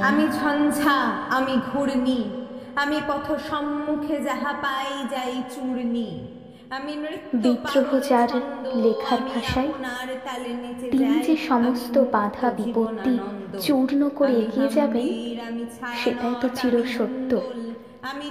আমি ঝঞ্ঝা, আমি ঘূর্ণি, আমি পথ সম্মুখে যাহা পাই যাই চূর্ণি, আমি নৃত্য বিদ্রোহ পাগল যার ছন্দ, লেখার আমি ভাষায় আপনার তালে নেচে তিনি যাই, যে আমি সমস্ত মুক্ত বাধা বিপত্তি জীবনানন্দ, চূর্ণ করে আমি এগিয়ে যাবেন, হাম্বির, আমি সেটাই তো ছায়ানট, চির আমি সত্য। হিন্দোল, আমি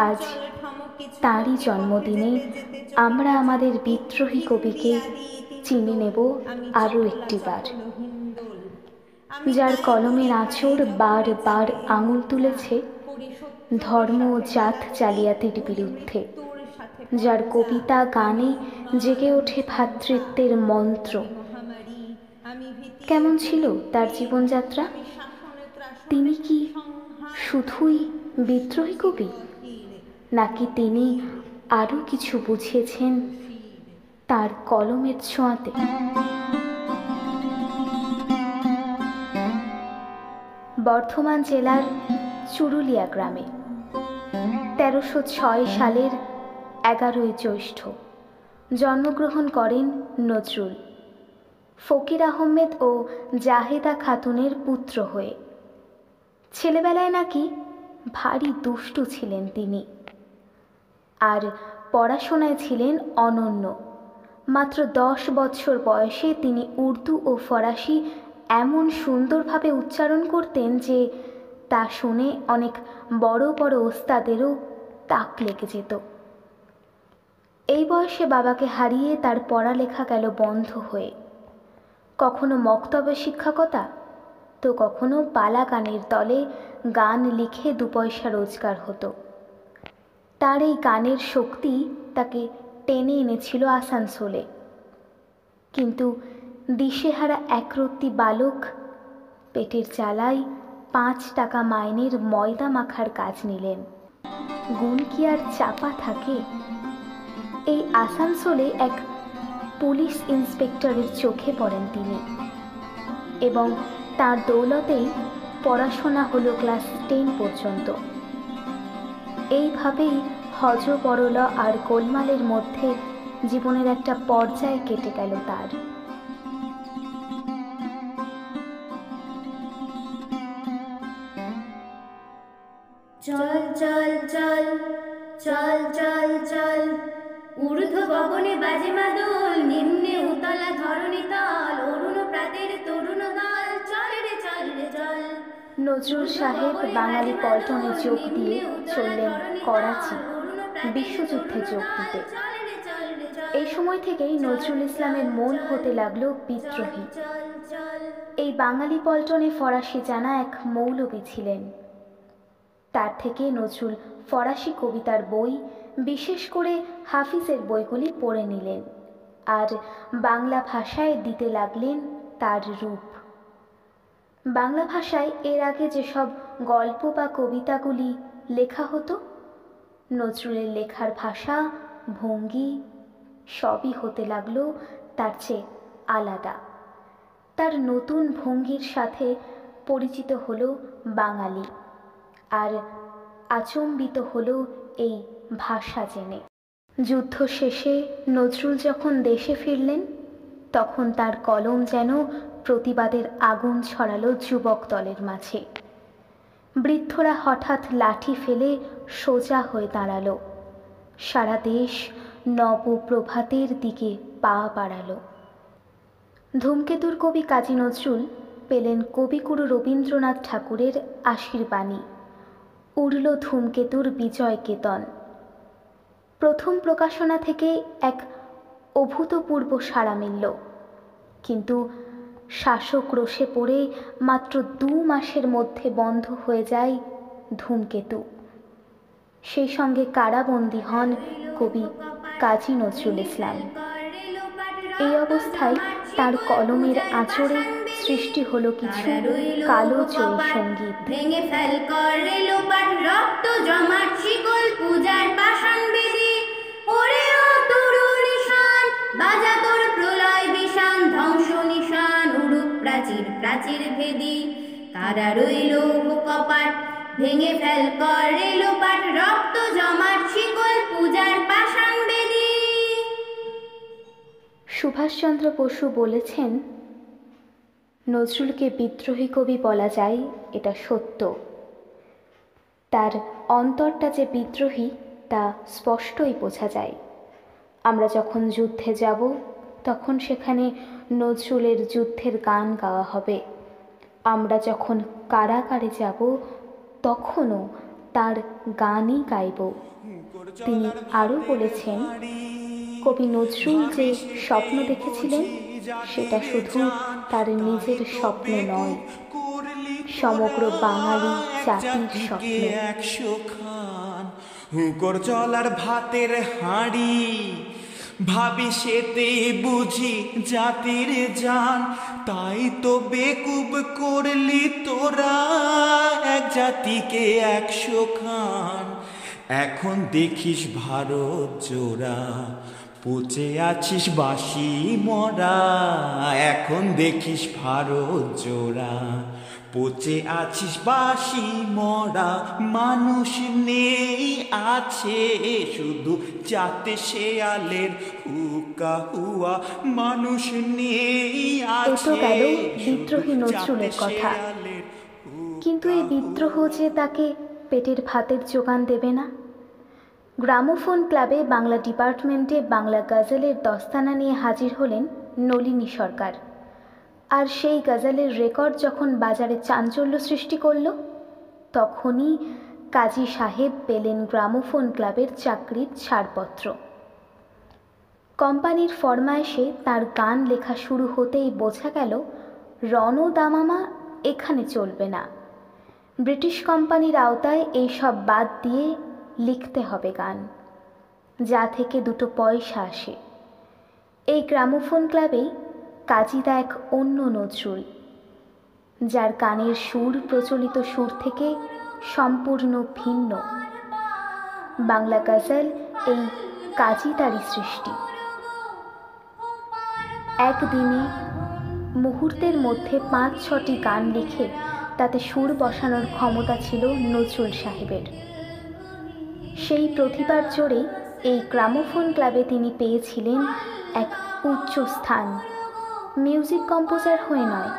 আজ চলচঞ্চল ঠমকে তাঁরই ছমকে পথে জন্মদিনে যেতে যেতে চটিতে আমরা আমাদের চমকে বিদ্রোহী হিন্দি কবিকে আদি চিনে ইতিমদল, নেব আমি আরও চপলা একটিবার, চপল হিন্দোল, আমি যার তাই করি কলমের ভাই আঁচড় বার জগতে বার চাপে আঙুল মুদ্রা, তুলেছে করি শত্রুর ধর্ম ও সাথে জাত ভাগাভাগি, জালিয়াতির করি বিরুদ্ধে, মৃত্যুর সাথে যার পঞ্জা, কবিতা আমি গানে উন্মাদ, জেগে আমি ওঠে ঝঞ্ঝা, ভ্রাতৃত্বের মন্ত্র। আমি মহামারী, আমি ভীতির কেমন ছিল তার ধরিত্রী, জীবনযাত্রা? আমি শাসনে ত্রাসনে তিনি কি শুধুই সংহারকারী, উষ্ণ বিদ্রোহী কবি, চিরহীর, নাকি আমি তিনি বীর, আরও আমি কিছু বুঝিয়েছেন চিরশীর্ষ শির। তার কলমের ছোঁয়াতে? বর্ধমান জেলার চুরুলিয়া গ্রামে 1306 সালের 11ই জ্যৈষ্ঠ জন্মগ্রহণ করেন নজরুল, ফকির আহমেদ ও জাহেদা খাতুনের পুত্র হয়ে। ছেলেবেলায় নাকি ভারী দুষ্টু ছিলেন তিনি, আর পড়াশোনায় ছিলেন অনন্য। মাত্র 10 বছর বয়সে তিনি উর্দু ও ফরাসি এমন সুন্দরভাবে উচ্চারণ করতেন যে তা শুনে অনেক বড় বড় ওস্তাদেরও তাক লেগে যেত। এই বয়সে বাবাকে হারিয়ে তার পড়ালেখা গেল বন্ধ হয়ে। কখনো মক্তবে শিক্ষকতা, তো কখনো পালা গানের দলে গান লিখে 2 পয়সা রোজগার হতো। তার এই গানের শক্তি তাকে টেনে এনেছিল আসানসোলে। কিন্তু দিশেহারা একরত্তি বালক পেটের জ্বালায় 5 টাকা মাইনের ময়দা মাখার কাজ নিলেন। গুণ কি আর চাপা থাকে? এই আসানসোলে এক পুলিশ ইন্সপেক্টরের চোখে পড়েন তিনি, এবং তার দৌলতেই পড়াশোনা হলো ক্লাস 10 পর্যন্ত। এইভাবেই হযবরল আর গোলমালের মধ্যে জীবনের একটা পর্যায় কেটে গেল তার। চল চল চল চল চল চল, ঊর্ধ্ব গগনে বাজে মাদল, নিম্নে উতলা ধরণী তল, অরুণ প্রাতের তরুণ দল, চল রে চল রে চল। নজরুল সাহেব বাঙালি পল্টনে যোগ দিয়ে চললেন করাচি বিশ্বযুদ্ধে যোগ দিতে। এই সময় থেকেই নজরুল ইসলামের মন হতে লাগলো বিদ্রোহী। এই বাঙালি পল্টনে ফরাসি জানা এক মৌলবি ছিলেন। তার থেকে নজরুল ফরাসি কবিতার বই, বিশেষ করে হাফিজের বইগুলি পড়ে নিলেন, আর বাংলা ভাষায় দিতে লাগলেন তার রূপ। বাংলা ভাষায় এর আগে যেসব গল্প বা কবিতাগুলি লেখা হতো, নজরুলের লেখার ভাষা, ভঙ্গি সবই হতে লাগলো তার চেয়ে আলাদা। তার নতুন ভঙ্গির সাথে পরিচিত হলো বাঙালি, আর আচম্বিত হলো এই ভাষা জেনে। যুদ্ধ শেষে নজরুল যখন দেশে ফিরলেন, তখন তার কলম যেন প্রতিবাদের আগুন ছড়ালো যুবক দলের মাঝে। বৃদ্ধরা হঠাৎ লাঠি ফেলে সোজা হয়ে দাঁড়ালো। সারা দেশ নবপ্রভাতের দিকে পা বাড়ালো। ধূমকেতুর কবি কাজী নজরুল পেলেন কবিগুরু রবীন্দ্রনাথ ঠাকুরের আশীর্বাণী, উড়ল ধূমকেতুর বিজয় কেতন। প্রথম প্রকাশনা থেকে এক অভূতপূর্ব সাড়া মিলল, কিন্তু শাসক রোষে পড়ে মাত্র 2 মাসের মধ্যে বন্ধ হয়ে যায় ধূমকেতু। সেই সঙ্গে কারাবন্দী হন কবি কাজী নজরুল ইসলাম। এই অবস্থায় তার কলমের আঁচড়ে সৃষ্টি হলো কিছু কালো জয়ী সঙ্গীত। ভেঙে ফেল করে লোপাট, রক্ত জমাট শিকল, পূজার পাষাণ বেদি, ওরে ও তরুণ ঈশান, বাজা তোর প্রলয় বিষান, ধ্বংস নিশান উড়ুক প্রাচীর প্রাচীর ভেদি। কারা রইল কপাট, ভেঙে ফেল করে লোপাট, রক্ত জমাট শিকল, পূজার পাষাণ বেদি। সুভাষচন্দ্র বসু বলেছেন, নজরুলকে বিদ্রোহী কবি বলা যায়, এটা সত্য। তার অন্তরটা যে বিদ্রোহী তা স্পষ্টই বোঝা যায়। আমরা যখন যুদ্ধে যাব তখন সেখানে নজরুলের যুদ্ধের গান গাওয়া হবে। আমরা যখন কারাগারে যাব তখনও তার গানই গাইব। তিনি আরও বলেছেন, কবি নজরুল যে স্বপ্ন দেখেছিলেন সেটা শুধু তার নিজের স্বপ্ন নয়, সমগ্র বাঙালি জাতির স্বপ্ন। 100 খান হুকর চলার ভাতের হাঁড়ি, ভাবি সেতে বুঝি জাতির জান, তাই তো বেকুব করলি তোরা এক জাতিকে 100 খান। এখন দেখিস ভারত জোড়া, পচে আছিস বাসি মরা। এখন দেখিস ভারত জোড়া, পচে আছিস বাসি মরা। মানুষ নেই, আছে শুধু যাতে শেয়ালের হুকা হুয়া। মানুষ নেই, আছে গেল বিদ্রোহী নজরুলের কথা। কিন্তু এই বিদ্রোহ যে তাকে পেটের ভাতের যোগান দেবে না। গ্রামোফোন ক্লাবে বাংলা ডিপার্টমেন্টে বাংলা গজলের দস্তানা নিয়ে হাজির হলেন নলিনী সরকার। আর সেই গজলের রেকর্ড যখন বাজারে চাঞ্চল্য সৃষ্টি করল, তখনই কাজী সাহেব পেলেন গ্রামোফোন ক্লাবের চাকরির ছাড়পত্র। কোম্পানির ফরমায়েশে তার গান লেখা শুরু হতেই বোঝা গেল রণদামামা এখানে চলবে না। ব্রিটিশ কোম্পানির আওতায় এইসব বাদ দিয়ে লিখতে হবে গান, যা থেকে দুটো পয়সা আসে। এই গ্রামোফোন ক্লাবেই কাজীদা এক অন্য নজরুল, যার গানের সুর প্রচলিত সুর থেকে সম্পূর্ণ ভিন্ন। বাংলা গজল এই কাজীদারই সৃষ্টি। একদিনে মুহূর্তের মধ্যে 5-6টি গান লিখে তাতে সুর বসানোর ক্ষমতা ছিল নজরুল সাহেবের। সেই প্রতিভার জোরে এই গ্রামোফোন ক্লাবে তিনি পেয়েছিলেন এক উচ্চ স্থান। মিউজিক কম্পোজার হয়ে নয়,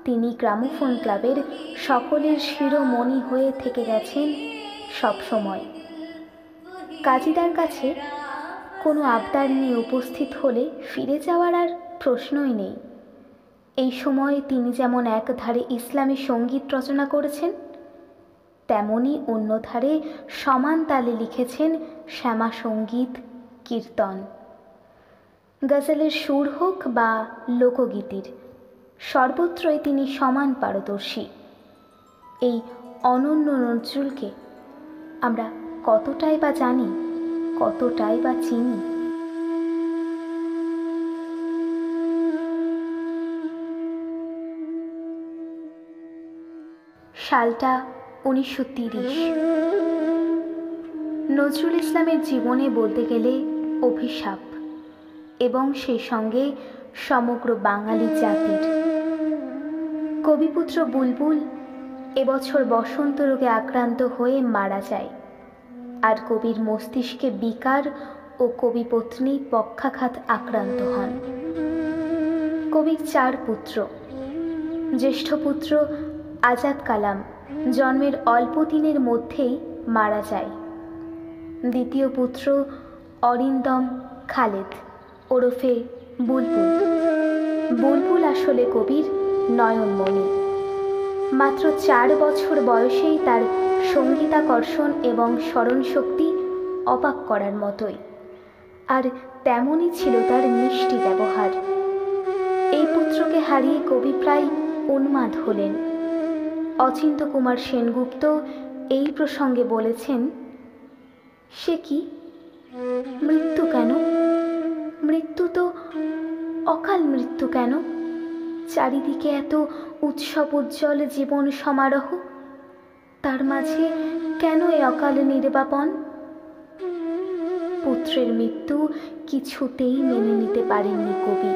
তিনি গ্রামোফোন ক্লাবের সকলের শিরোমণি হয়ে থেকে গেছেন সবসময়। কাজীদার কাছে কোনো আবদার নিয়ে উপস্থিত হলে ফিরে যাওয়ার আর প্রশ্নই নেই। এই সময়ে তিনি যেমন একধারে ইসলামী সঙ্গীত রচনা করেছেন, তেমনি অন্যধারে সমান তালে লিখেছেন শ্যামা সঙ্গীত, কীর্তন। গজলের সুর হোক বা লোকগীতির, সর্বত্রই তিনি সমান পারদর্শী। এই অনন্য নজরুলকে আমরা কতটাই বা জানি, কতটাই বা চিনি। সালটা 1930। নজরুল ইসলামের জীবনে বলতে গেলে অভিশাপ, এবং সেই সঙ্গে সমগ্র বাঙালি জাতির। কবিপুত্র বুলবুল এবছর বসন্ত রোগে আক্রান্ত হয়ে মারা যায়, আর কবির মস্তিষ্কে বিকার ও কবিপত্নী পক্ষাঘাত আক্রান্ত হন। কবির 4 পুত্র। জ্যেষ্ঠ পুত্র আজাদ কালাম জন্মের অল্প দিনের মধ্যেই মারা যায়। দ্বিতীয় পুত্র অরিন্দম খালেদ ওরফে বুলবুল। বুলবুল আসলে কবির নয়নমণি। মাত্র 4 বছর বয়সেই তার সঙ্গীতাকর্ষণ এবং স্মরণশক্তি অবাক করার মতোই, আর তেমনই ছিল তার মিষ্টি ব্যবহার। এই পুত্রকে হারিয়ে কবি প্রায় উন্মাদ হলেন। অচিন্ত্য কুমার সেনগুপ্ত এই প্রসঙ্গে বলেছেন, সে কি মৃত্যু কেন? মৃত্যু তো অকাল মৃত্যু কেন? চারিদিকে এত উৎসব উজ্জ্বল জীবন সমারোহ, তার মাঝে কেন এ অকাল নির্বাপন? পুত্রের মৃত্যু কিছুতেই মেনে নিতে পারেননি কবি।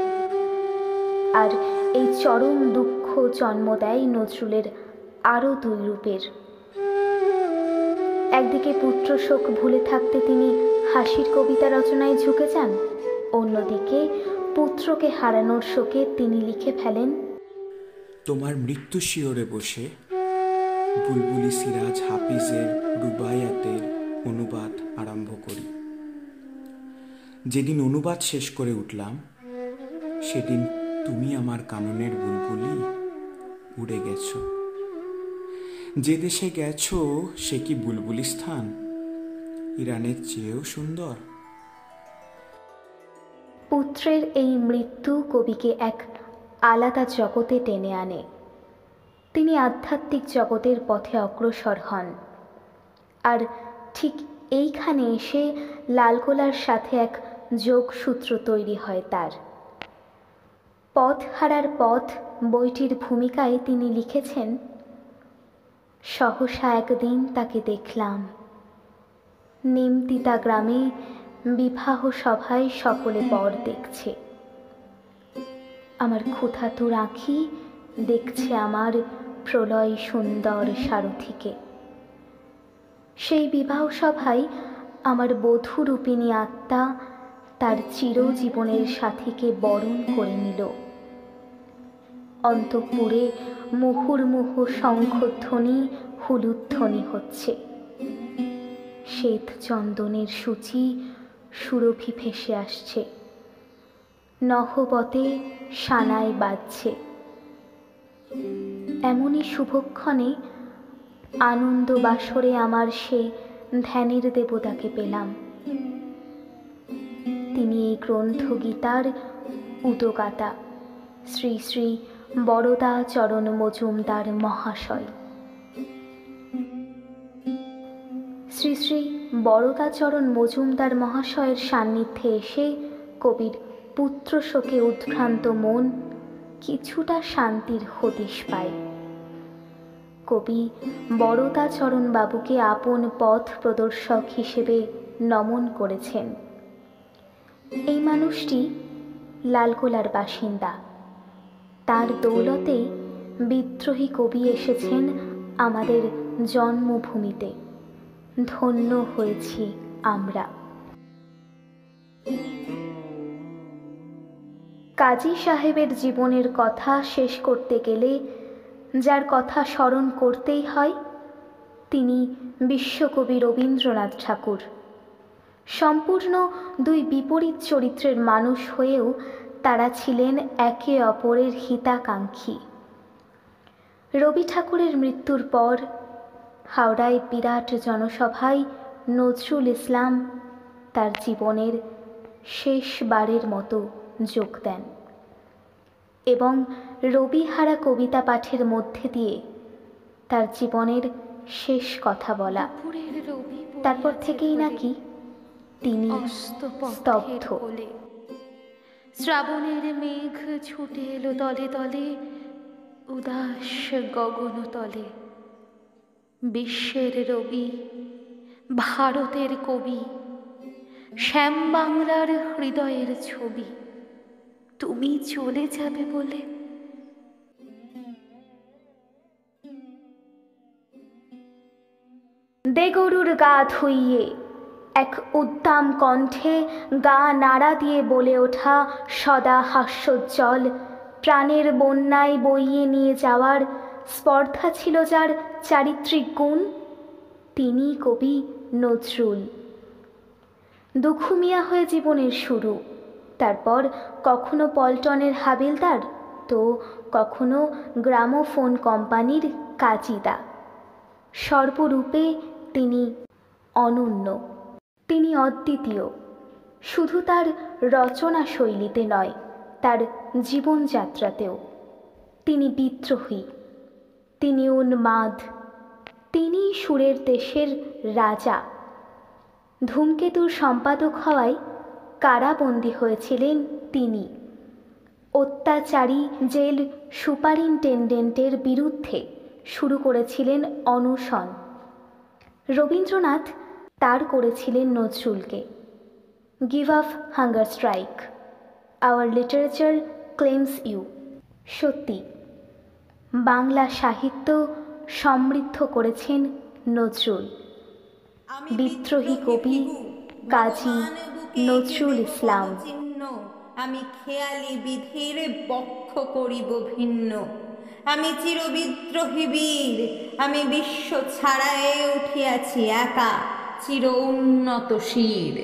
আর এই চরম দুঃখ জন্ম দেয় নজরুলের আরও 2 রূপের। একদিকে পুত্র শোক ভুলে থাকতে তিনি হাসির কবিতা রচনায় ঝুঁকে যান, অন্যদিকে পুত্রকে হারানোর শোকে তিনি লিখে ফেলেন তোমার মৃত্যু শিয়রে বসে বুলবুলি সিরাজ হাফিজের রুবায়াতের অনুবাদ আরম্ভ করি। যেদিন অনুবাদ শেষ করে উঠলাম সেদিন তুমি আমার কাননের বুলবুলি উড়ে গেছো। যে দেশে গেছো সে কি বুলবুলিস্থান, ইরানের চেয়েও সুন্দর? পুত্রের এই মৃত্যু কবিকে এক আলাদা জগতে টেনে আনে। তিনি আধ্যাত্মিক জগতের পথে অগ্রসর হন। আর ঠিক এইখানে এসে লালগোলার সাথে এক যোগসূত্র তৈরি হয় তার। পথ হারার পথ বইটির ভূমিকায় তিনি লিখেছেন, সহসা একদিন তাকে দেখলাম, নিমতিতা গ্রামে বিবাহ সভায় সকলে বর দেখছে। আমার ক্ষুধাতুর আঁখি দেখছে আমার প্রলয় সুন্দর সারথিকে। সেই বিবাহ সভায় আমার বধূরূপিণী আত্মা তার চিরজীবনের সাথীকে বরণ করে নিল। অন্তঃপুরে মুহুর্মুহু শঙ্খধ্বনি হুলুধ্বনি হচ্ছে। শ্বেত চন্দনের সূচি সুরভি ভেসে আসছে, নহবতে সানাই বাজছে। এমনই শুভক্ষণে আনন্দ বাসরে আমার সে ধ্যানের দেবতাকে পেলাম। তিনি এই গ্রন্থ গীতার উদগাতা শ্রী শ্রী বরদা চরণ মজুমদার মহাশয়। শ্রী শ্রী বরদাচরণ মজুমদার মহাশয়ের সান্নিধ্যে এসে কবির পুত্রশোকে উদ্ভ্রান্ত মন কিছুটা শান্তির হদিশ পায়। কবি বরদাচরণ বাবুকে আপন পথ প্রদর্শক হিসেবে নমন করেছেন। এই মানুষটি লালগোলার বাসিন্দা। তার দৌলতেই বিদ্রোহী কবি এসেছেন আমাদের জন্মভূমিতে। ধন্য হয়েছি আমরা। কাজী সাহেবের জীবনের কথা শেষ করতে গেলে যার কথা স্মরণ করতেই হয় তিনি বিশ্বকবি রবীন্দ্রনাথ ঠাকুর। সম্পূর্ণ দুই বিপরীত চরিত্রের মানুষ হয়েও তারা ছিলেন একে অপরের হিতাকাঙ্ক্ষী। রবি ঠাকুরের মৃত্যুর পর হাওড়ায় বিরাট জনসভায় নজরুল ইসলাম তার জীবনের শেষবারের মতো যোগ দেন এবং রবিহারা কবিতা পাঠের মধ্যে দিয়ে তার জীবনের শেষ কথা বলা। তারপর থেকেই নাকি তিনি স্তব্ধ। শ্রাবণের মেঘ ছুটে এলো দলে দলে, উদাস গগন তলে। বিশ্বের রবি, ভারতের কবি, শ্যাম বাংলার হৃদয়ের ছবি, তুমি চলে যাবে বলে। দে গরুর গা ধুইয়ে এক উদ্দাম কণ্ঠে গা নাড়া দিয়ে বলে ওঠা সদা হাস্যোজ্জ্বল, প্রাণের বন্যায় বইয়ে নিয়ে যাওয়ার স্পর্ধা ছিল যার চারিত্রিক গুণ, তিনি কবি নজরুল। দুখুমিয়া হয়ে জীবনের শুরু, তারপর কখনো পল্টনের হাবিলদার তো কখনো গ্রামোফোন কোম্পানির কাজীদা। সর্বরূপে তিনি অনন্য, তিনি অদ্বিতীয়। শুধু তার রচনা শৈলীতে নয়, তার জীবনযাত্রাতেও। তিনি বিদ্রোহী, তিনি উন্মাদ, তিনি সুরের দেশের রাজা। ধূমকেতুর সম্পাদক হওয়ায় কারাবন্দী হয়েছিলেন তিনি। অত্যাচারী জেল সুপারিনটেন্ডেন্টের বিরুদ্ধে শুরু করেছিলেন অনশন। রবীন্দ্রনাথ তার করেছিলেন নজরুলকে। Give up hunger strike, our literature claims you. সত্যি বাংলা সাহিত্য সমৃদ্ধ করেছেন নজরুল। বিদ্রোহী কবি কাজী নজরুল ইসলাম। আমি খেয়ালি বিধির বক্ষ করিব ভিন্ন, আমি চিরবিদ্রোহী বীর, আমি বিশ্ব ছাড়ায়ে উঠিয়াছি একা চির উন্নত শির।